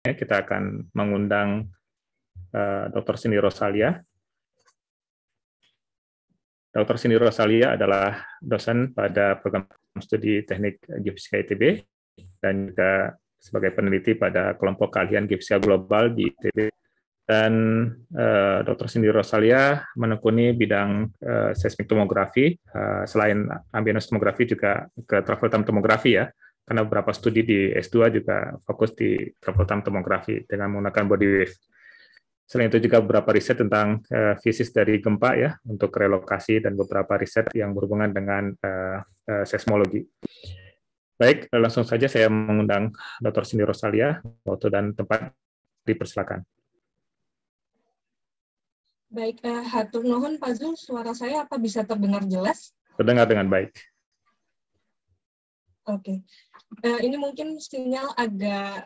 kita akan mengundang Dr. Cindy Rosalia. Dr. Cindy Rosalia adalah dosen pada program studi teknik geofisika ITB dan juga sebagai peneliti pada kelompok keahlian geofisika global di ITB. Dan Dr. Cindy Rosalia menekuni bidang seismik tomografi, selain ambient tomografi juga ke travel time tomografi ya, karena beberapa studi di S2 juga fokus di travel time tomografi dengan menggunakan body wave. Selain itu juga beberapa riset tentang fisis dari gempa ya, untuk relokasi dan beberapa riset yang berhubungan dengan seismologi. Baik, langsung saja saya mengundang Dr. Cindy Rosalia. Waktu dan tempat dipersilakan. Baik, hatur nuhun Pak Zul, suara saya apa bisa terdengar jelas? Terdengar dengan baik. Oke, ini mungkin sinyal agak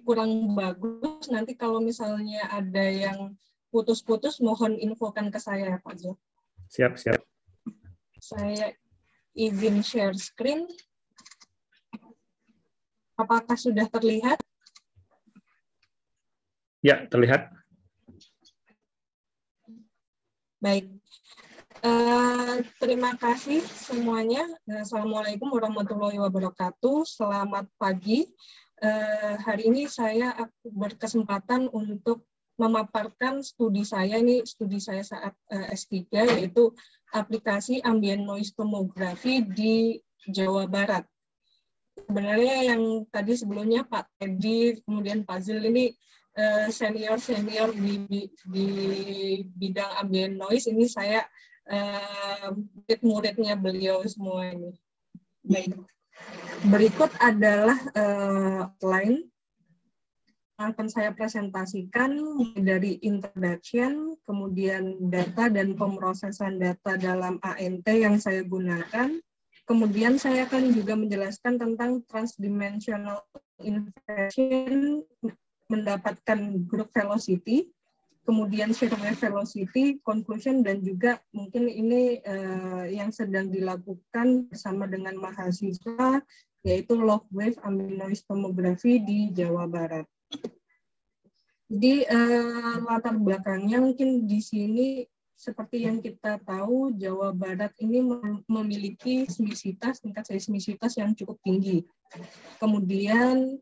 kurang bagus. Nanti kalau misalnya ada yang putus-putus, mohon infokan ke saya, Pak Zul. Siap, siap. Saya izin share screen. Apakah sudah terlihat? Ya, terlihat. Baik. Terima kasih semuanya. Assalamualaikum warahmatullahi wabarakatuh. Selamat pagi. Hari ini saya berkesempatan untuk memaparkan studi saya saat S3, yaitu aplikasi ambient noise tomography di Jawa Barat. Sebenarnya yang tadi sebelumnya Pak Teddy, kemudian Pak Zul ini senior di bidang ambient noise, ini saya murid-muridnya beliau semua ini. Baik. Berikut adalah outline yang akan saya presentasikan dari introduction, kemudian data dan pemrosesan data dalam ANT yang saya gunakan. Kemudian saya akan juga menjelaskan tentang transdimensional inversion, mendapatkan group velocity, kemudian shear wave velocity, conclusion, dan juga mungkin ini yang sedang dilakukan bersama dengan mahasiswa, yaitu log wave ambient noise tomography di Jawa Barat. Jadi latar belakangnya mungkin di sini seperti yang kita tahu, Jawa Barat ini memiliki tingkat seismisitas yang cukup tinggi. Kemudian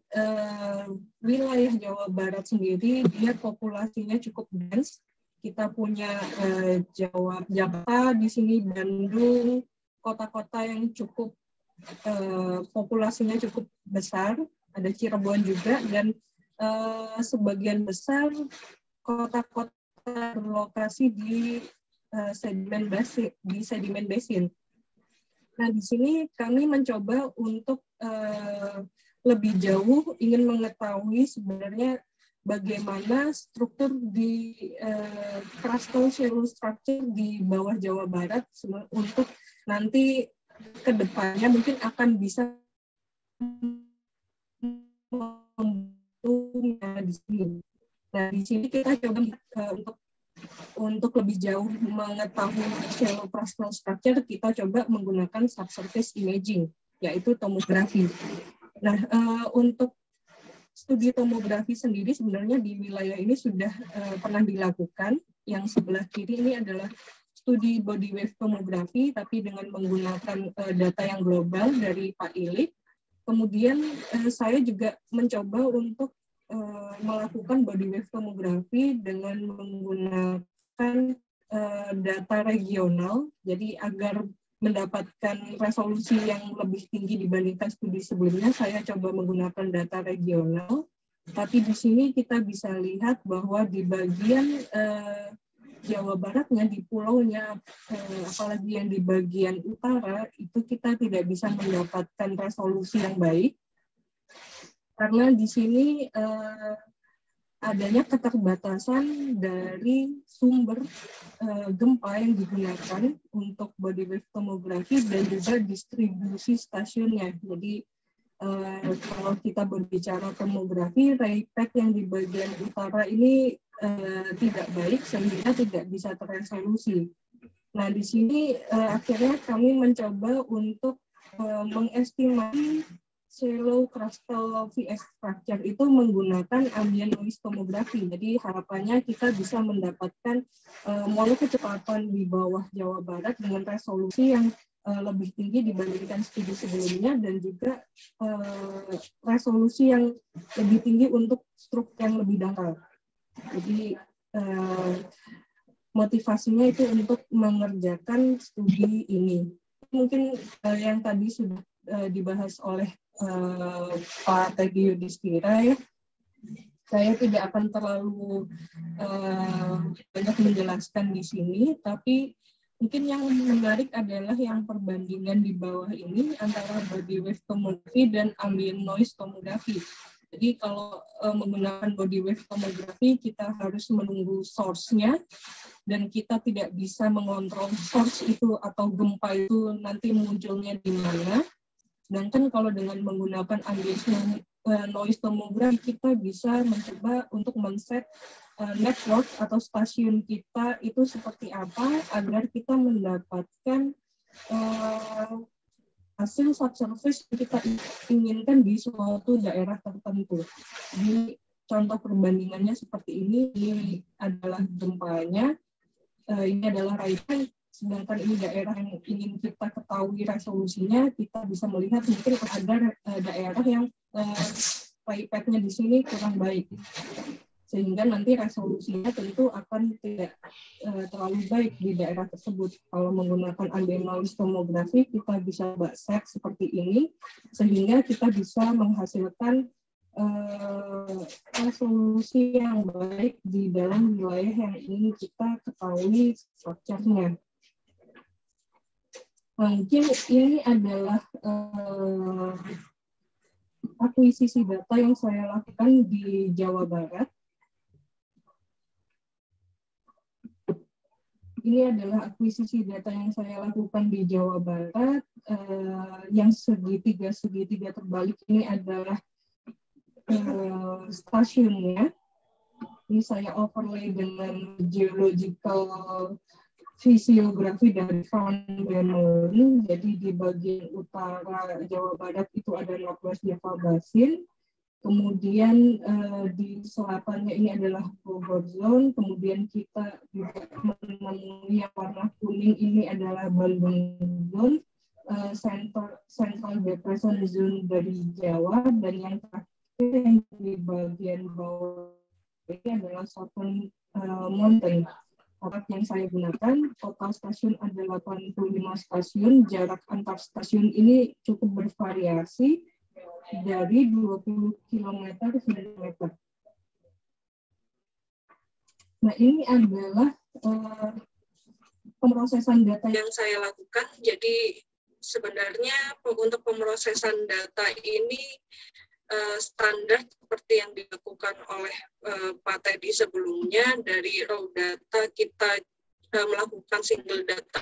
wilayah Jawa Barat sendiri, dia populasinya cukup dense. Kita punya Jakarta di sini, Bandung, kota-kota yang cukup populasinya cukup besar. Ada Cirebon juga, dan sebagian besar kota-kota berlokasi di sedimen basin. Nah, di sini kami mencoba untuk lebih jauh ingin mengetahui sebenarnya bagaimana struktur di crustal shallow structure di bawah Jawa Barat untuk nanti ke depannya mungkin akan bisa membantu di sini. Nah, di sini kita coba untuk lebih jauh mengetahui shallow crustal structure, kita coba menggunakan subsurface imaging, yaitu tomografi. Nah, untuk studi tomografi sendiri sebenarnya di wilayah ini sudah pernah dilakukan. Yang sebelah kiri ini adalah studi body wave tomografi, tapi dengan menggunakan data yang global dari Pak Ilip. Kemudian saya juga mencoba untuk melakukan body wave tomografi dengan menggunakan data regional, jadi agar mendapatkan resolusi yang lebih tinggi dibandingkan studi sebelumnya, saya coba menggunakan data regional. Tapi di sini kita bisa lihat bahwa di bagian Jawa Baratnya, di pulaunya, apalagi yang di bagian utara, itu kita tidak bisa mendapatkan resolusi yang baik. Karena di sini adanya keterbatasan dari sumber gempa yang digunakan untuk body wave tomografi dan juga distribusi stasiunnya. Jadi kalau kita berbicara tomografi, raypack yang di bagian utara ini tidak baik sehingga tidak bisa terresolusi. Nah, di sini akhirnya kami mencoba untuk mengestimasi shallow crustal VS structure itu menggunakan ambient noise tomography. Jadi harapannya kita bisa mendapatkan molek kecepatan di bawah Jawa Barat dengan resolusi yang lebih tinggi dibandingkan studi sebelumnya, dan juga resolusi yang lebih tinggi untuk struktur yang lebih dangkal. Jadi motivasinya itu untuk mengerjakan studi ini. Mungkin yang tadi sudah dibahas oleh Pak Teddy Yudhistira ya. Saya tidak akan terlalu banyak menjelaskan di sini, tapi mungkin yang menarik adalah yang perbandingan di bawah ini antara body wave tomography dan ambient noise tomography. Jadi kalau menggunakan body wave tomography, kita harus menunggu source-nya, dan kita tidak bisa mengontrol source itu atau gempa itu nanti munculnya di mana. Sedangkan kalau dengan menggunakan ambient noise tomography, kita bisa mencoba untuk men-set network atau stasiun kita itu seperti apa agar kita mendapatkan hasil subsurface yang kita inginkan di suatu daerah tertentu. Di contoh perbandingannya seperti ini adalah gempanya, ini adalah raihan. Sedangkan ini daerah yang ingin kita ketahui resolusinya, kita bisa melihat mungkin ada daerah yang pipetnya di sini kurang baik, sehingga nanti resolusinya tentu akan tidak terlalu baik di daerah tersebut. Kalau menggunakan ambient noise tomography, kita bisa set seperti ini, sehingga kita bisa menghasilkan resolusi yang baik di dalam wilayah yang ingin kita ketahui strukturnya. Mungkin ini adalah akuisisi data yang saya lakukan di Jawa Barat. Ini adalah akuisisi data yang saya lakukan di Jawa Barat. Yang segitiga terbalik ini adalah stasiunnya. Ini saya overlay dengan geological fisiografi dari Van Bemmelen. Jadi di bagian utara Jawa Barat itu ada Northwest Java Basin. Kemudian di selatannya ini adalah Bogor Zone. Kemudian kita juga menemui yang warna kuning ini adalah Bandung Zone, Central Depression Zone dari Jawa, dan yang terakhir yang di bagian bawah ini adalah Southern Mountain. Otak yang saya gunakan, total stasiun ada 85 stasiun, jarak antar stasiun ini cukup bervariasi dari 20 km hingga meter. Nah, ini adalah pemrosesan data yang saya lakukan. Jadi sebenarnya untuk pemrosesan data ini standar seperti yang dilakukan oleh Pak Teddy sebelumnya. Dari raw data kita melakukan single data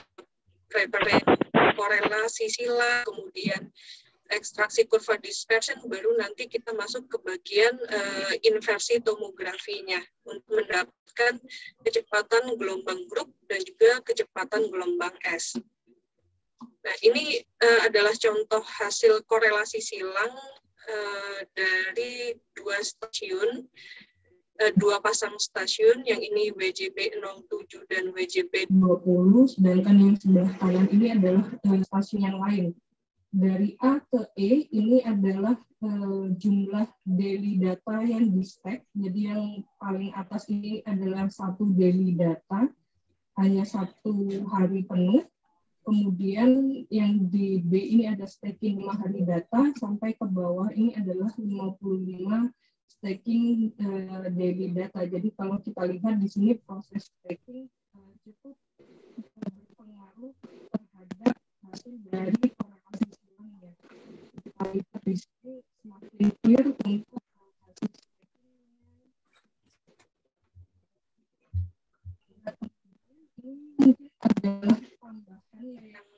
preference, korelasi sila, kemudian ekstraksi kurva dispersion, baru nanti kita masuk ke bagian inversi tomografinya untuk mendapatkan kecepatan gelombang grup dan juga kecepatan gelombang S. Nah, ini adalah contoh hasil korelasi silang dari dua pasang stasiun, yang ini WJB 07 dan WJB 20, sedangkan yang sebelah kanan ini adalah stasiun yang lain. Dari A ke E ini adalah jumlah daily data yang di-stack. Jadi yang paling atas ini adalah satu daily data, hanya satu hari penuh. Kemudian yang di B ini ada stacking 5 hari data, sampai ke bawah ini adalah 55 stacking daily data. Jadi kalau kita lihat di sini proses stacking cukup berpengaruh terhadap hasil dari korelasi silangnya. Kita lihat di sini semakin clear untuk hasil stackingnya. Ini mungkin adalah tambahan yang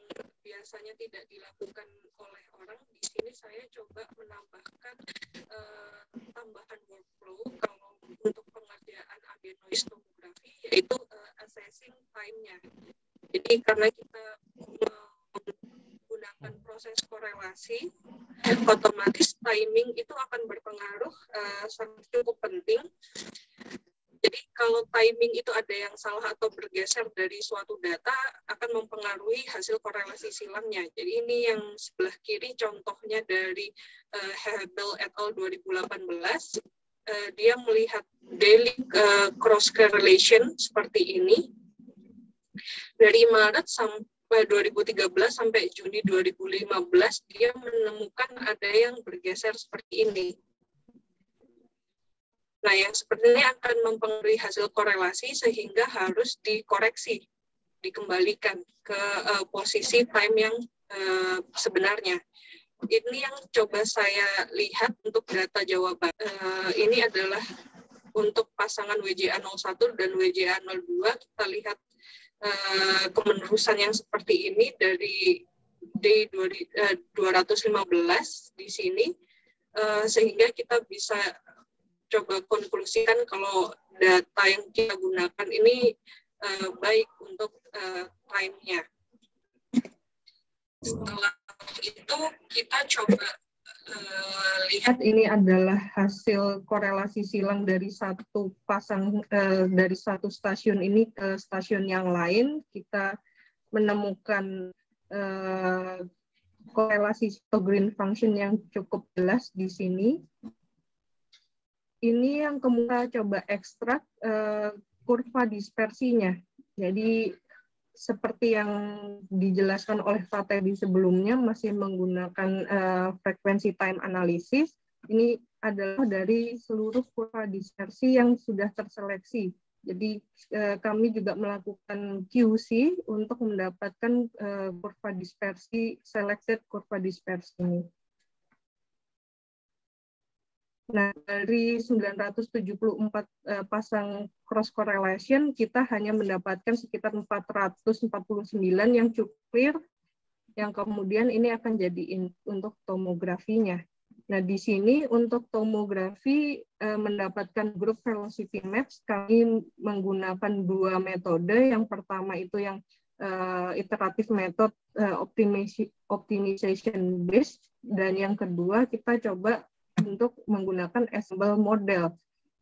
biasanya tidak dilakukan oleh orang. Di sini saya coba menambahkan tambahan workflow kalau untuk pengerjaan ambient noise tomography, yaitu assessing time-nya. Jadi karena kita menggunakan proses korelasi, otomatis timing itu akan berpengaruh sangat cukup penting. Jadi kalau timing itu ada yang salah atau bergeser dari suatu data akan mempengaruhi hasil korelasi silangnya. Jadi ini yang sebelah kiri contohnya dari Hebel et al. 2018. Dia melihat daily cross correlation seperti ini. Dari Maret sampai 2013 sampai Juni 2015 dia menemukan ada yang bergeser seperti ini. Nah, yang sepertinya akan mempengaruhi hasil korelasi sehingga harus dikoreksi, dikembalikan ke posisi time yang sebenarnya. Ini yang coba saya lihat untuk data jawaban. Ini adalah untuk pasangan WJA01 dan WJA02. Kita lihat kemenerusan yang seperti ini dari D215 di sini, sehingga kita bisa coba konklusikan kalau data yang kita gunakan ini baik untuk time-nya. Setelah itu kita coba lihat ini adalah hasil korelasi silang dari satu dari satu stasiun ini ke stasiun yang lain. Kita menemukan korelasi green function yang cukup jelas di sini. Ini yang kemudian coba ekstrak kurva dispersinya. Jadi seperti yang dijelaskan oleh Pak Teddy sebelumnya, masih menggunakan frekuensi time analysis. Ini adalah dari seluruh kurva dispersi yang sudah terseleksi. Jadi kami juga melakukan QC untuk mendapatkan kurva dispersi, selected kurva dispersi ini. Nah, dari 974 pasang cross correlation, kita hanya mendapatkan sekitar 449 yang clear, yang kemudian ini akan jadi untuk tomografinya. Nah, di sini untuk tomografi mendapatkan group velocity maps, kami menggunakan dua metode. Yang pertama itu yang iterative method optimization based, dan yang kedua kita coba untuk menggunakan ensemble model.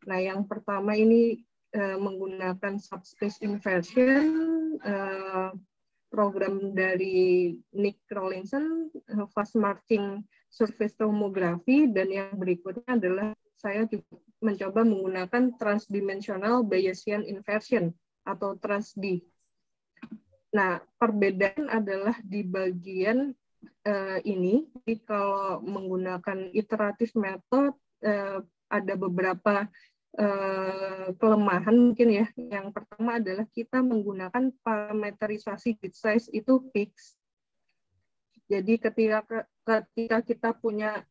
Nah, yang pertama ini menggunakan subspace inversion, program dari Nick Rawlinson, fast marching surface tomography, dan yang berikutnya adalah saya juga mencoba menggunakan transdimensional Bayesian inversion atau TransD. Nah, perbedaan adalah di bagian ini. Jadi kalau menggunakan iteratif method ada beberapa kelemahan mungkin ya. Yang pertama adalah kita menggunakan parameterisasi grid size itu fix. Jadi ketika kita punya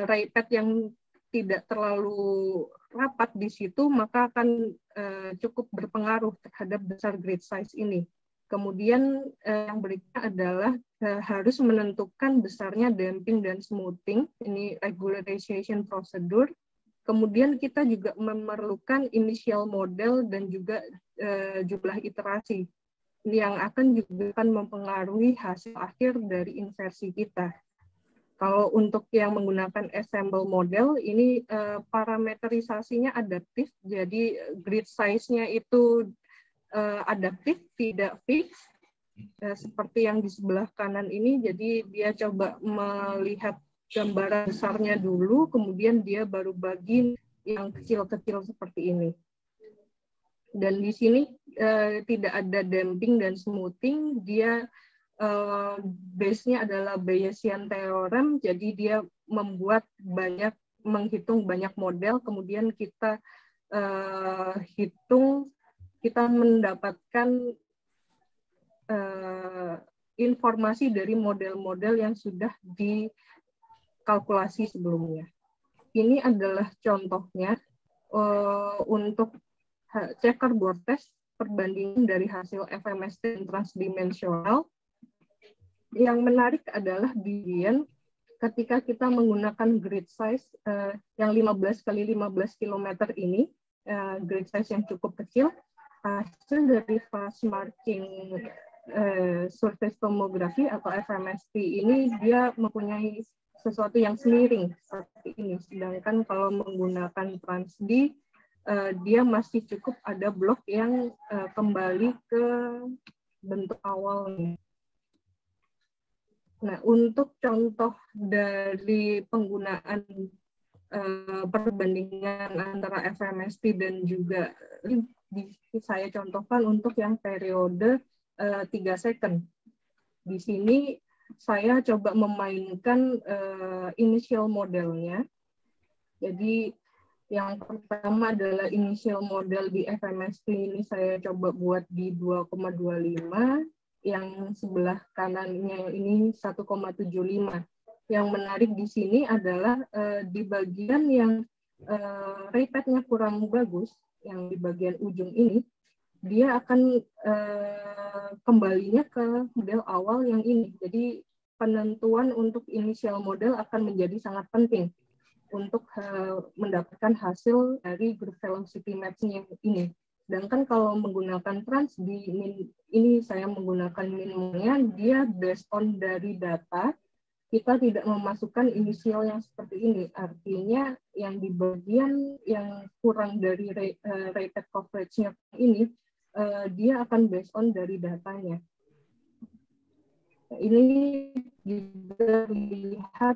raypad yang tidak terlalu rapat di situ, maka akan cukup berpengaruh terhadap besar grid size ini. Kemudian yang berikutnya adalah harus menentukan besarnya damping dan smoothing, ini regularization procedure. Kemudian kita juga memerlukan initial model dan juga jumlah iterasi yang juga akan mempengaruhi hasil akhir dari inversi kita. Kalau untuk yang menggunakan ensemble model, ini parameterisasinya adaptif, jadi grid size-nya itu adaptif, tidak fix, seperti yang di sebelah kanan ini. Jadi dia coba melihat gambaran besarnya dulu, kemudian dia baru bagi yang kecil-kecil seperti ini. Dan di sini tidak ada damping dan smoothing, dia base-nya adalah Bayesian theorem, jadi dia menghitung banyak model, kemudian kita hitung, kita mendapatkan informasi dari model-model yang sudah dikalkulasi sebelumnya. Ini adalah contohnya untuk checkerboard test perbandingan dari hasil FMST dan transdimensional. Yang menarik adalah bagian ketika kita menggunakan grid size yang 15 kali 15 km ini, grid size yang cukup kecil, hasil dari fast marching surface tomography atau FMST ini dia mempunyai sesuatu yang semiring seperti ini. Sedangkan kalau menggunakan Trans-D, dia masih cukup ada blok yang kembali ke bentuk awalnya. Nah, untuk contoh dari penggunaan perbandingan antara FMST dan juga saya contohkan untuk yang periode 3 second. Di sini saya coba memainkan initial modelnya. Jadi yang pertama adalah initial model di FMST ini saya coba buat di 2,25, yang sebelah kanannya ini 1,75. Yang menarik di sini adalah di bagian yang raypadnya kurang bagus, yang di bagian ujung ini, dia akan kembalinya ke model awal yang ini. Jadi penentuan untuk initial model akan menjadi sangat penting untuk mendapatkan hasil dari group velocity matching ini. Sedangkan kalau menggunakan trans di ini saya menggunakan minimumnya, dia based on dari data, kita tidak memasukkan inisial yang seperti ini. Artinya yang di bagian yang kurang dari rated coverage-nya ini, dia akan based on dari datanya. Ini juga dilihat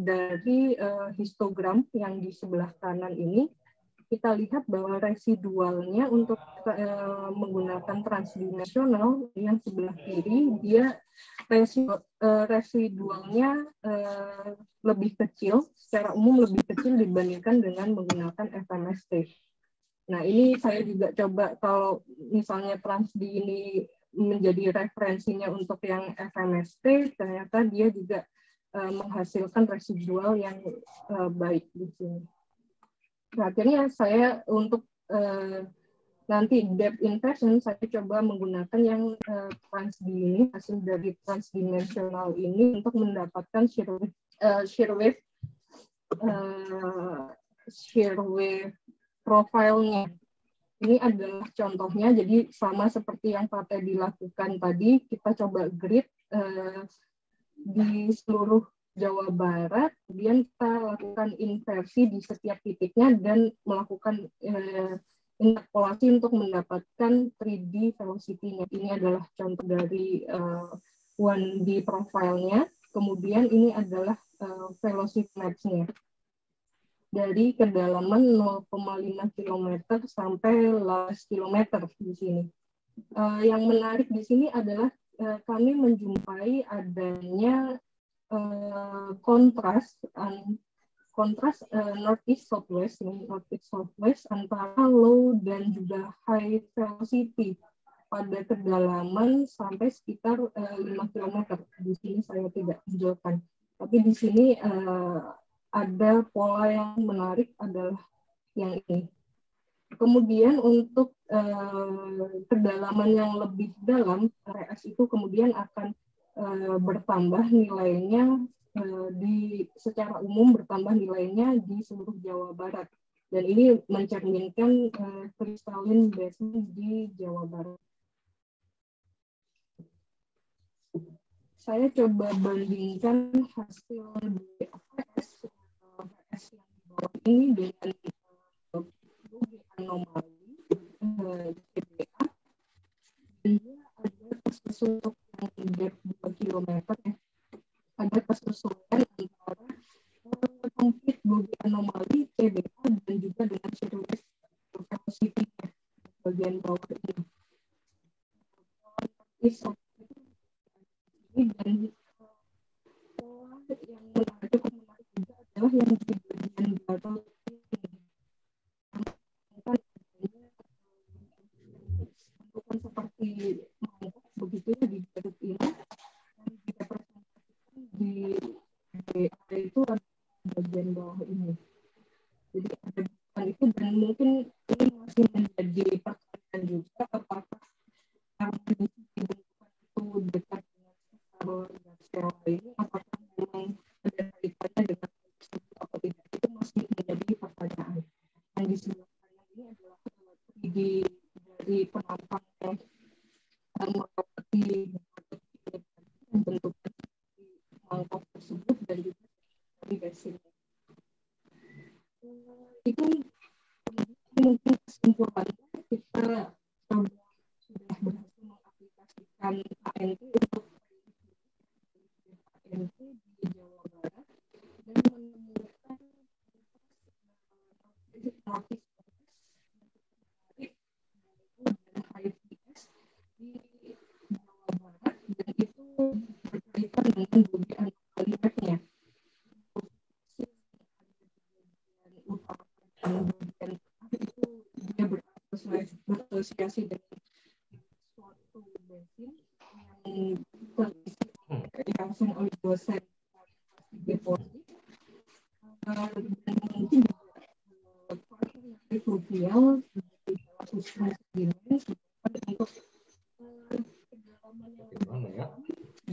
dari histogram yang di sebelah kanan ini. Kita lihat bahwa residualnya untuk menggunakan transdimensional yang sebelah kiri, dia residualnya lebih kecil, secara umum lebih kecil dibandingkan dengan menggunakan FMST. Nah, ini saya juga coba kalau misalnya Trans-D ini menjadi referensinya untuk yang FMST, ternyata dia juga menghasilkan residual yang baik di sini. Nah, akhirnya saya untuk nanti depth inversion, saya coba menggunakan yang Trans-D ini, hasil dari transdimensional ini untuk mendapatkan shear wave profile-nya. Ini adalah contohnya, jadi sama seperti yang Pak Teddy lakukan tadi, kita coba grid di seluruh Jawa Barat, kemudian kita lakukan inversi di setiap titiknya dan melakukan interpolasi untuk mendapatkan 3D velocity-nya. Ini adalah contoh dari 1D profile-nya, kemudian ini adalah velocity match-nya. Dari kedalaman 0,5 km sampai 11 km di sini. Yang menarik di sini adalah kami menjumpai adanya kontras northeast southwest antara low dan juga high velocity pada kedalaman sampai sekitar 5 km. Di sini saya tidak tunjukkan, tapi di sini ada pola yang menarik adalah yang ini. Kemudian untuk kedalaman yang lebih dalam, RS itu kemudian akan bertambah nilainya secara umum bertambah nilainya di seluruh Jawa Barat. Dan ini mencerminkan crystalline basement di Jawa Barat. Saya coba bandingkan hasil BFS yang di bawah ini dengan anomali CBA, dan dia ada kesesuaian yang depth 2 km ya. Ada kesesuaian antara complete bogey anomali CBA dan juga dengan shear wave velocity bagian bawah ini. Dan pola yang cukup menarik juga adalah yang di bagian bawah bukan seperti mangkok begitu ya di Garut ini, dan direpresentasikan di BA itu ada bagian bawah ini. Jadi ada bukan itu, dan mungkin ini masih menjadi pertanyaan juga apakah karena di sini itu dekat dengan skala ini, apakah memang ada kaitannya dengan atau tidak, itu masih menjadi pertanyaan. Yang di sebelah kanan ini adalah dari penampang yang melewati bentuk mangkok tersebut dan juga mungkin kesimpulannya kita sudah berhasil mengaplikasikan ANT untuk ANT di Jawa Barat dan menemukan notis dan HIPS di Jawa Barat, dan itu berkaitan dengan bodi anomalinya. Itu dia berasosiasi dengan suatu bensin yang dikasih oleh dosen deposit, dan mungkin krusial seperti dalam sistem sedimen untuk kedalaman yang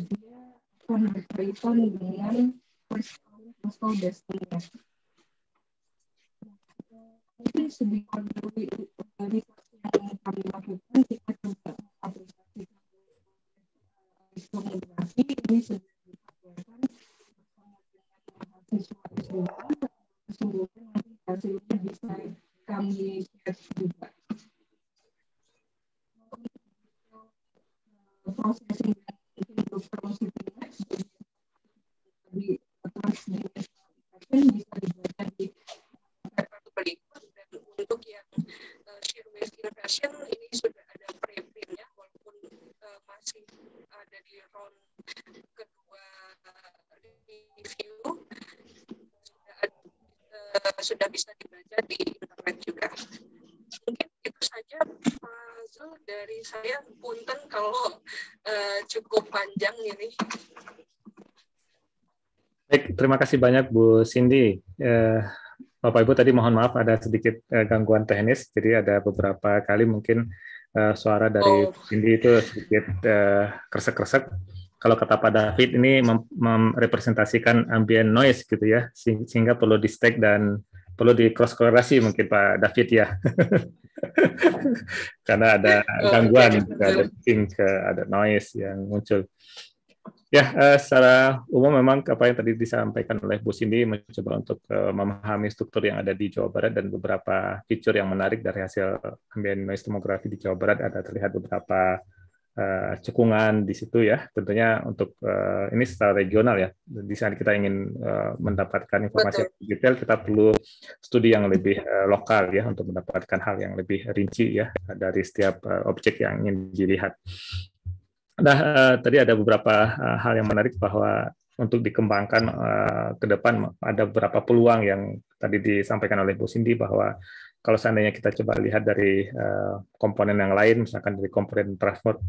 dia akan berkaitan dengan crystal destiny. Mungkin sedikit dari research yang kami lakukan, kita coba aplikasikan demografi ini sudah dilakukan bersama dengan mahasiswa juga. Semoga nanti hasilnya bisa kami share juga. Processing velocity di transdimensional bisa dibaca di berikut, dan untuk yang shear wave inversion ini sudah ada preprintnya, walaupun masih ada di round kedua review, sudah bisa dibaca di internet juga. Mungkin itu saja puzzle dari saya. Punten kalau cukup panjang ini. Baik, terima kasih banyak Bu Cindy. Bapak Ibu tadi mohon maaf ada sedikit gangguan teknis, jadi ada beberapa kali mungkin suara dari Cindy itu sedikit kresek-kresek. Kalau kata Pak David ini merepresentasikan ambient noise gitu ya, sehingga perlu di stack dan perlu di cross korelasi mungkin Pak David ya. Karena ada gangguan, ada ping, ada noise yang muncul. Ya, secara umum memang apa yang tadi disampaikan oleh Bu Cindy mencoba untuk memahami struktur yang ada di Jawa Barat dan beberapa fitur yang menarik dari hasil ambient noise tomografi di Jawa Barat. Ada terlihat beberapa cekungan di situ ya. Tentunya untuk ini secara regional ya. Di saat kita ingin mendapatkan informasi yang lebih detail, kita perlu studi yang lebih lokal ya untuk mendapatkan hal yang lebih rinci ya dari setiap objek yang ingin dilihat. Nah, tadi ada beberapa hal yang menarik bahwa untuk dikembangkan ke depan ada beberapa peluang yang tadi disampaikan oleh Bu Cindy bahwa kalau seandainya kita coba lihat dari komponen yang lain, misalkan dari komponen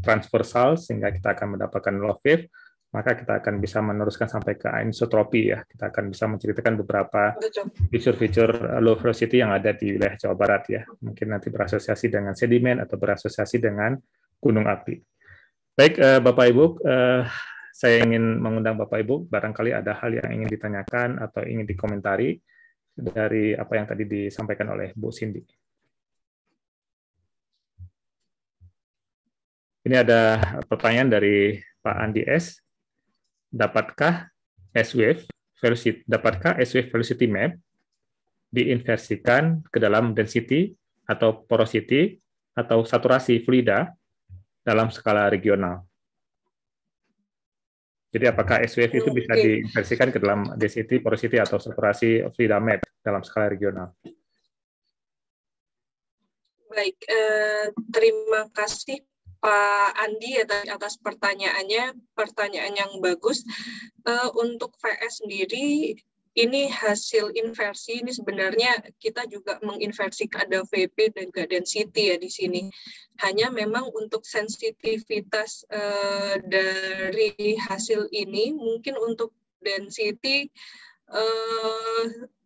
transversal sehingga kita akan mendapatkan low wave, maka kita akan bisa meneruskan sampai ke anisotropi ya. Kita akan bisa menceritakan beberapa fitur-fitur low velocity yang ada di wilayah Jawa Barat ya. Mungkin nanti berasosiasi dengan sedimen atau berasosiasi dengan gunung api. Baik, Bapak Ibu, saya ingin mengundang Bapak Ibu, barangkali ada hal yang ingin ditanyakan atau ingin dikomentari dari apa yang tadi disampaikan oleh Bu Cindy. Ini ada pertanyaan dari Pak Andi S. Dapatkah S-Wave velocity map diinversikan ke dalam density atau porosity atau saturasi fluida dalam skala regional? Jadi apakah S-Wave itu bisa diinversikan ke dalam density, porosity, atau saturasi fluida map dalam skala regional? Baik, terima kasih Pak Andi atas pertanyaannya, pertanyaan yang bagus. Untuk VS sendiri, ini hasil inversi, ini sebenarnya kita juga menginversikan ada VP dan juga density ya di sini. Hanya memang untuk sensitivitas dari hasil ini, mungkin untuk density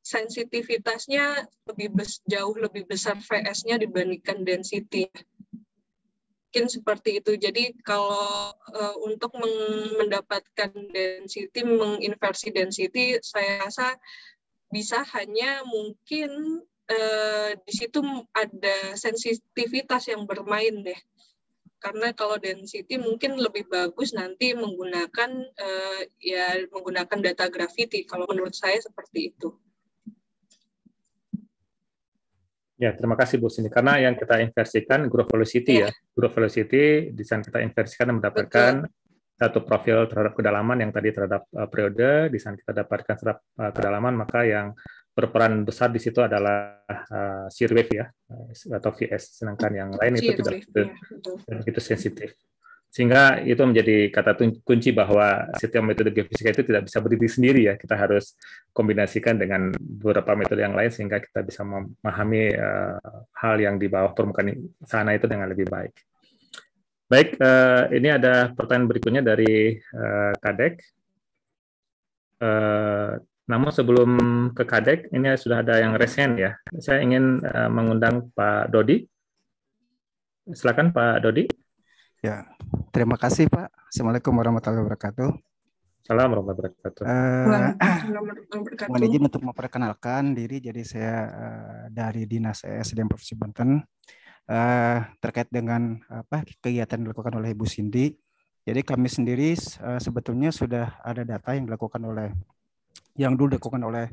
sensitivitasnya jauh lebih besar VS-nya dibandingkan density. Mungkin seperti itu. Jadi kalau untuk mendapatkan density, menginversi density, saya rasa bisa hanya mungkin di situ ada sensitivitas yang bermain deh. Karena kalau density mungkin lebih bagus nanti menggunakan menggunakan data gravity. Kalau menurut saya seperti itu. Ya, terima kasih Bu Cindy. Karena yang kita inversikan growth velocity ya. Growth velocity di sana kita inversikan dan mendapatkan satu profil terhadap kedalaman yang tadi terhadap periode, di sana kita dapatkan terhadap kedalaman, maka yang berperan besar di situ adalah shear wave ya, atau VS, sedangkan yang lain itu tidak begitu sensitif. Sehingga itu menjadi kata kunci bahwa setiap metode geofisika itu tidak bisa berdiri sendiri ya, kita harus kombinasikan dengan beberapa metode yang lain sehingga kita bisa memahami hal yang di bawah permukaan sana itu dengan lebih baik. Baik, ini ada pertanyaan berikutnya dari Kadek. Namun sebelum ke Kadek, ini sudah ada yang resen ya. Saya ingin mengundang Pak Dodi. Silakan Pak Dodi. Ya, terima kasih Pak. Assalamualaikum warahmatullahi wabarakatuh. Salam warahmatullahi wabarakatuh. Mohon izin untuk memperkenalkan diri. Jadi saya dari Dinas ESDM Provinsi Banten terkait dengan kegiatan yang dilakukan oleh Ibu Cindy. Jadi kami sendiri sebetulnya sudah ada data yang dilakukan oleh dulu dilakukan oleh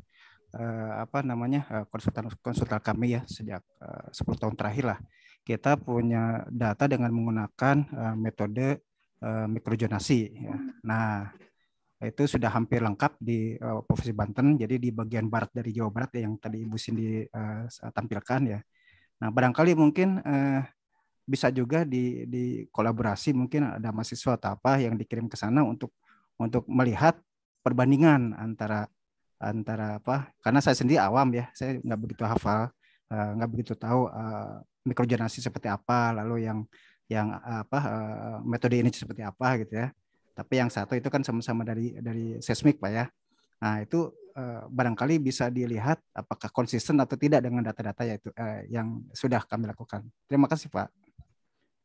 konsultan kami ya sejak 10 tahun terakhir lah. Kita punya data dengan menggunakan metode mikrozonasi. Ya. Nah, itu sudah hampir lengkap di Provinsi Banten. Jadi di bagian barat dari Jawa Barat yang tadi Ibu Cindy tampilkan ya. Nah, barangkali mungkin bisa juga di kolaborasi, mungkin ada mahasiswa atau apa yang dikirim ke sana untuk melihat perbandingan antara apa? Karena saya sendiri awam ya, saya nggak begitu hafal, nggak begitu tahu mikrozonasi seperti apa, lalu yang metode ini seperti apa gitu ya. Tapi yang satu itu kan sama-sama dari seismik Pak ya. Nah itu barangkali bisa dilihat apakah konsisten atau tidak dengan data-data yaitu yang sudah kami lakukan. Terima kasih Pak.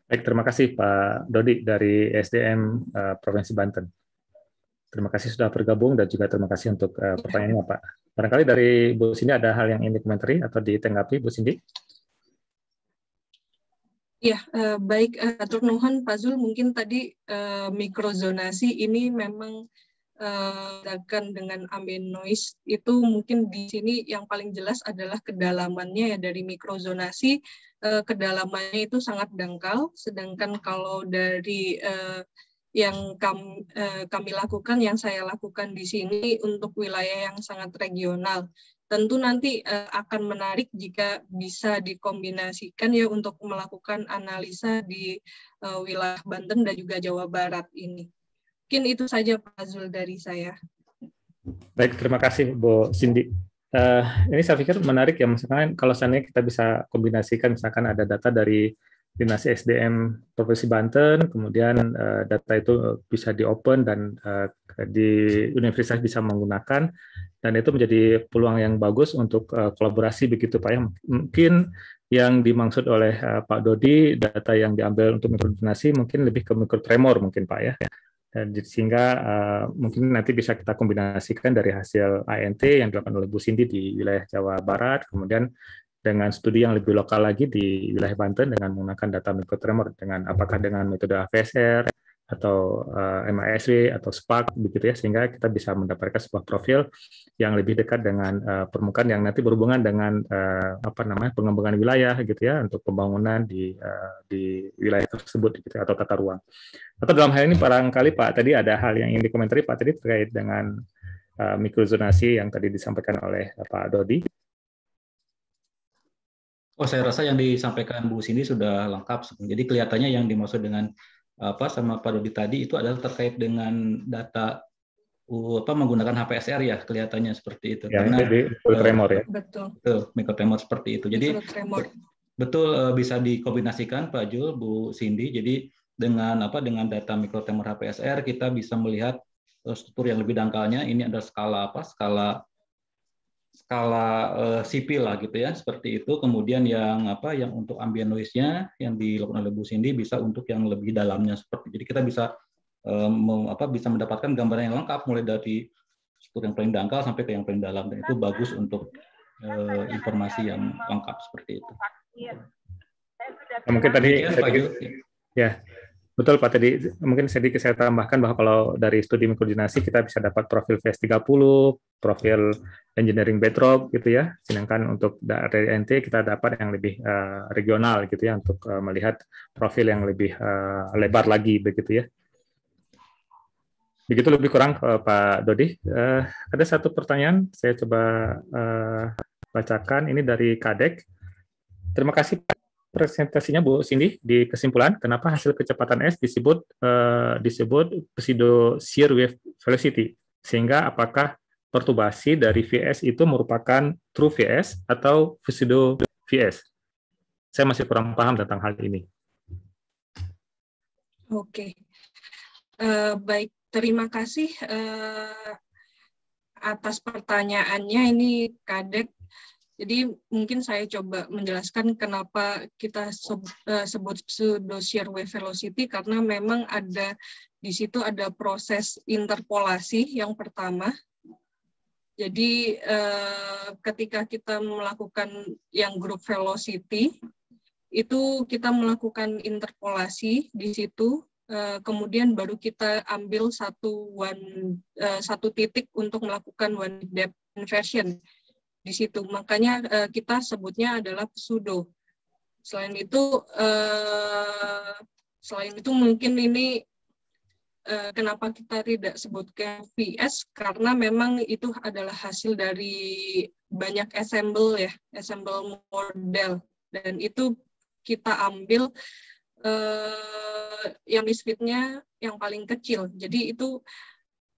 Baik, terima kasih Pak Dodi dari SDM Provinsi Banten. Terima kasih sudah bergabung dan juga terima kasih untuk pertanyaannya Pak. Barangkali dari Bu Cindy ada hal yang ingin dikomentari atau ditanggapi Bu Cindy? Ya, baik. Atur nuhun Pak Zul, mungkin tadi mikrozonasi ini memang dengan ambient noise itu mungkin di sini yang paling jelas adalah kedalamannya ya. Dari mikrozonasi kedalamannya itu sangat dangkal, sedangkan kalau dari yang kami lakukan, yang saya lakukan di sini untuk wilayah yang sangat regional. Tentu nanti akan menarik jika bisa dikombinasikan ya untuk melakukan analisa di wilayah Banten dan juga Jawa Barat ini. Mungkin itu saja Pak Zul dari saya. Baik, terima kasih Bu Cindy. Ini saya pikir menarik ya, misalkan kalau seandainya kita bisa kombinasikan, misalkan ada data dari Dinas SDM Provinsi Banten, kemudian data itu bisa di-open dan di universitas bisa menggunakan, dan itu menjadi peluang yang bagus untuk kolaborasi begitu Pak ya. Mungkin yang dimaksud oleh Pak Dodi, data yang diambil untuk mikrozonasi mungkin lebih ke mikrotremor mungkin Pak ya. Dan sehingga mungkin nanti bisa kita kombinasikan dari hasil ANT yang dilakukan oleh Bu Cindy di wilayah Jawa Barat, kemudian dengan studi yang lebih lokal lagi di wilayah Banten dengan menggunakan data mikrotremor, dengan apakah dengan metode AVSR atau MASW atau SPARC begitu ya, sehingga kita bisa mendapatkan sebuah profil yang lebih dekat dengan permukaan yang nanti berhubungan dengan pengembangan wilayah gitu ya, untuk pembangunan di wilayah tersebut gitu, atau tata ruang. Atau dalam hal ini barangkali Pak tadi ada hal yang ingin dikomentari Pak tadi terkait dengan mikrozonasi yang tadi disampaikan oleh Pak Dodi. Oh, saya rasa yang disampaikan Bu Cindy sudah lengkap. Jadi kelihatannya yang dimaksud dengan sama Pak Dodi tadi itu adalah terkait dengan data menggunakan HPSR ya, kelihatannya seperti itu. Ya, karena mikrotremor ya. Betul. Mikrotremor seperti itu. Jadi betul bisa dikombinasikan Pak Jul, Bu Cindy. Jadi dengan data mikrotremor HPSR kita bisa melihat struktur yang lebih dangkalnya. Ini ada skala sipil lah gitu ya, seperti itu. Kemudian yang untuk ambient noise-nya yang dilakukan oleh Bu Cindy bisa untuk yang lebih dalamnya seperti. Jadi kita bisa bisa mendapatkan gambaran yang lengkap mulai dari struktur yang paling dangkal sampai ke yang paling dalam, dan itu bagus untuk informasi yang lengkap seperti itu. Mungkin tadi ya. Betul Pak, tadi mungkin sedikit saya tambahkan bahwa kalau dari studi mikrojonasi kita bisa dapat profil VS30, profil engineering bedrock gitu ya. Sedangkan untuk dari NT kita dapat yang lebih regional gitu ya untuk melihat profil yang lebih lebar lagi begitu ya. Begitu lebih kurang Pak Dodi. Ada satu pertanyaan saya coba bacakan ini dari Kadek. Terima kasih presentasinya Bu Cindy. Di kesimpulan, kenapa hasil kecepatan S disebut pseudo shear wave velocity? Sehingga apakah perturbasi dari VS itu merupakan true VS atau pseudo VS? Saya masih kurang paham tentang hal ini. Oke, baik. Terima kasih atas pertanyaannya. Ini Kadek. Jadi mungkin saya coba menjelaskan kenapa kita sebut pseudo shear wave velocity, karena memang di situ ada proses interpolasi yang pertama. Jadi ketika kita melakukan yang group velocity, itu kita melakukan interpolasi di situ, kemudian baru kita ambil satu titik untuk melakukan one depth inversion di situ. Makanya kita sebutnya adalah pseudo. Selain itu mungkin ini kenapa kita tidak sebutkan VS, karena memang itu adalah hasil dari banyak assemble model, dan itu kita ambil yang misfitnya yang paling kecil. Jadi itu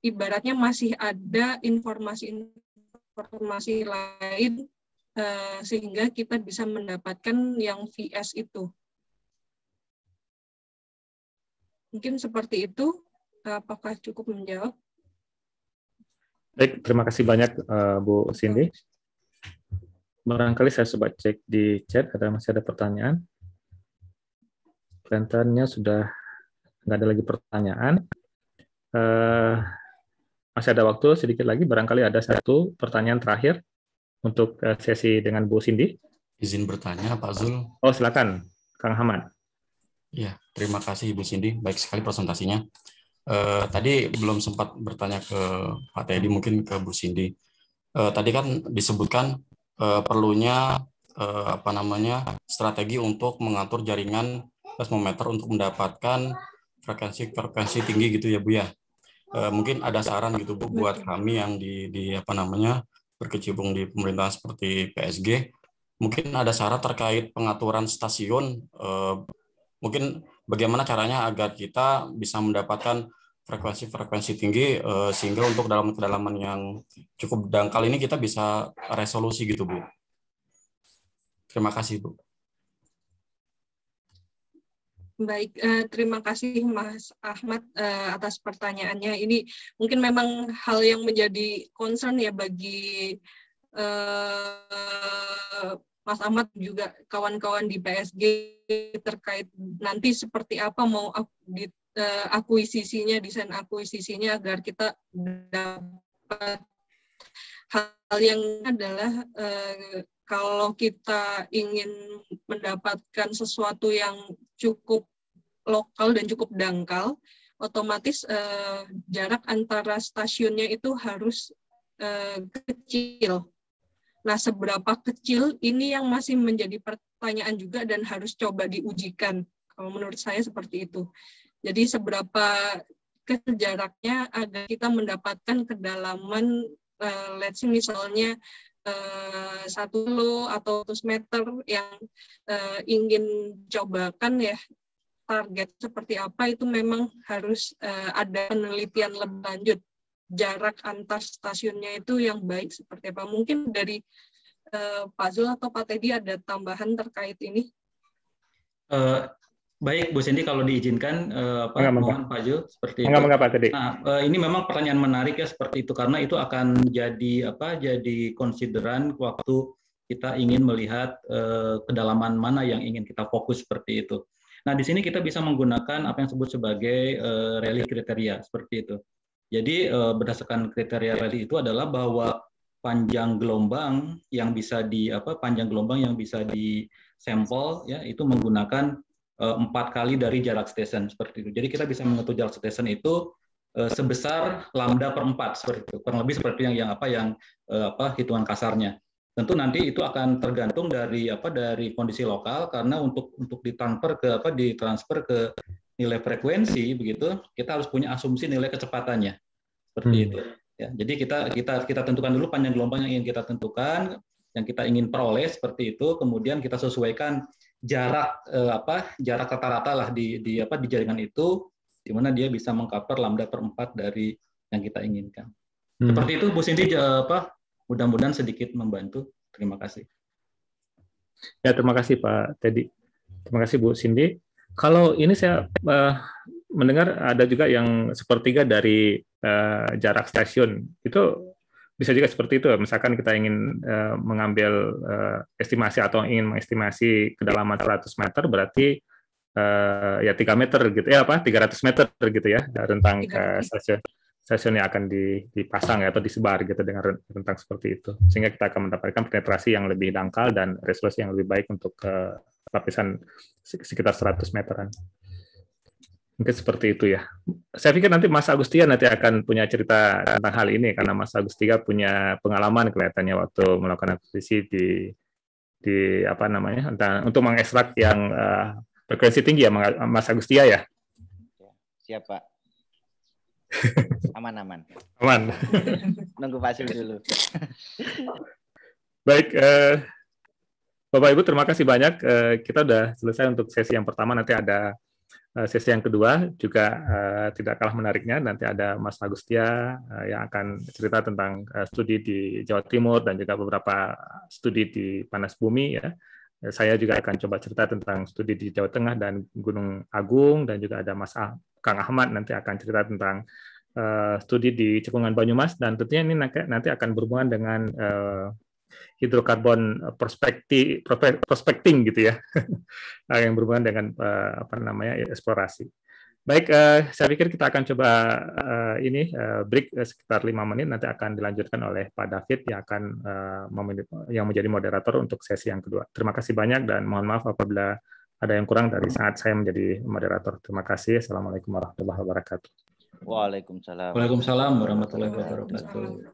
ibaratnya masih ada informasi lain sehingga kita bisa mendapatkan yang VS itu. Mungkin seperti itu. Apakah cukup menjawab? Baik, terima kasih banyak Bu Cindy. Barangkali saya coba cek di chat, masih ada pertanyaan. Kelihatannya sudah nggak ada lagi pertanyaan. Masih ada waktu sedikit lagi, barangkali ada satu pertanyaan terakhir untuk sesi dengan Bu Cindy. Izin bertanya, Pak Zul. Oh, silakan, Kang Hamad. Ya, terima kasih Ibu Cindy. Baik sekali presentasinya. Tadi belum sempat bertanya ke Pak Teddy, mungkin ke Bu Cindy. Tadi kan disebutkan perlunya strategi untuk mengatur jaringan plasmometer untuk mendapatkan frekuensi tinggi gitu ya Bu ya. Mungkin ada saran gitu Bu buat kami yang berkecimpung di pemerintahan seperti PSG. Mungkin ada saran terkait pengaturan stasiun. Mungkin bagaimana caranya agar kita bisa mendapatkan frekuensi tinggi sehingga untuk dalam kedalaman yang cukup dangkal ini kita bisa resolusi gitu Bu. Terima kasih Bu. Baik, terima kasih Mas Ahmad atas pertanyaannya. Ini mungkin memang hal yang menjadi concern ya bagi Mas Ahmad juga kawan-kawan di PSG terkait nanti seperti apa mau desain akuisisinya agar kita dapat hal yang adalah kalau kita ingin mendapatkan sesuatu yang cukup lokal dan cukup dangkal, otomatis jarak antara stasiunnya itu harus kecil. Nah, seberapa kecil ini yang masih menjadi pertanyaan juga dan harus coba diujikan. Kalau menurut saya seperti itu. Jadi seberapa kecil jaraknya agar kita mendapatkan kedalaman, let's say misalnya 1 kilo atau 100 meter yang ingin cobakan ya, target seperti apa itu memang harus ada penelitian lebih lanjut. Jarak antar stasiunnya itu yang baik seperti apa. Mungkin dari Pak Zul atau Pak Teddy ada tambahan terkait ini? Baik, Bu Cindy, kalau diizinkan, mohon Pak Zul seperti itu. Nah, ini memang pertanyaan menarik ya seperti itu, karena itu akan jadi konsideran waktu kita ingin melihat kedalaman mana yang ingin kita fokus seperti itu. Nah, di sini kita bisa menggunakan apa yang disebut sebagai Rayleigh kriteria seperti itu. Jadi berdasarkan kriteria Rayleigh itu adalah bahwa panjang gelombang yang bisa disampel ya itu menggunakan 4 kali dari jarak station seperti itu. Jadi kita bisa mengatur jarak station itu sebesar lambda per 4 seperti itu. Kurang lebih seperti yang hitungan kasarnya. Tentu nanti itu akan tergantung dari kondisi lokal, karena untuk ditransfer ke nilai frekuensi begitu, kita harus punya asumsi nilai kecepatannya seperti itu. Ya, jadi kita tentukan dulu panjang gelombang yang ingin kita tentukan, yang kita ingin peroleh seperti itu, kemudian kita sesuaikan jarak rata-rata lah di jaringan itu, di mana dia bisa mengcover lambda per 4 dari yang kita inginkan. Seperti itu Bu Cindy, mudah-mudahan sedikit membantu. Terima kasih. Ya, terima kasih Pak Teddy. Terima kasih Bu Cindy. Kalau ini saya mendengar ada juga yang sepertiga dari jarak stasiun. Itu bisa juga seperti itu. Misalkan kita ingin mengambil estimasi atau ingin mengestimasi kedalaman 100 meter, berarti ya 3 meter gitu ya, 300 meter gitu ya, rentang stasiun yang akan dipasang atau disebar gitu dengan rentang seperti itu, sehingga kita akan mendapatkan penetrasi yang lebih dangkal dan resolusi yang lebih baik untuk lapisan sekitar 100 meteran. Mungkin seperti itu ya. Saya pikir nanti Mas Agustia nanti akan punya cerita tentang hal ini, karena Mas Agustia punya pengalaman kelihatannya waktu melakukan akuisisi di untuk mengekstrak yang frekuensi tinggi ya, Mas Agustia ya. Siap Pak. Aman. Nunggu Pak Sul dulu. Baik, Bapak Ibu, terima kasih banyak. Kita sudah selesai untuk sesi yang pertama. Nanti ada sesi yang kedua juga tidak kalah menariknya. Nanti ada Mas Agustia yang akan cerita tentang studi di Jawa Timur dan juga beberapa studi di panas bumi ya. Saya juga akan coba cerita tentang studi di Jawa Tengah dan Gunung Agung, dan juga ada Mas Kang Ahmad nanti akan cerita tentang studi di Cekungan Banyumas, dan tentunya ini nanti akan berhubungan dengan hidrokarbon prospecting gitu ya, yang berhubungan dengan eksplorasi. Baik, saya pikir kita akan coba break sekitar 5 menit, nanti akan dilanjutkan oleh Pak David yang akan yang menjadi moderator untuk sesi yang kedua. Terima kasih banyak dan mohon maaf apabila ada yang kurang dari saat saya menjadi moderator. Terima kasih. Assalamualaikum warahmatullahi wabarakatuh. Waalaikumsalam. Waalaikumsalam warahmatullahi wabarakatuh.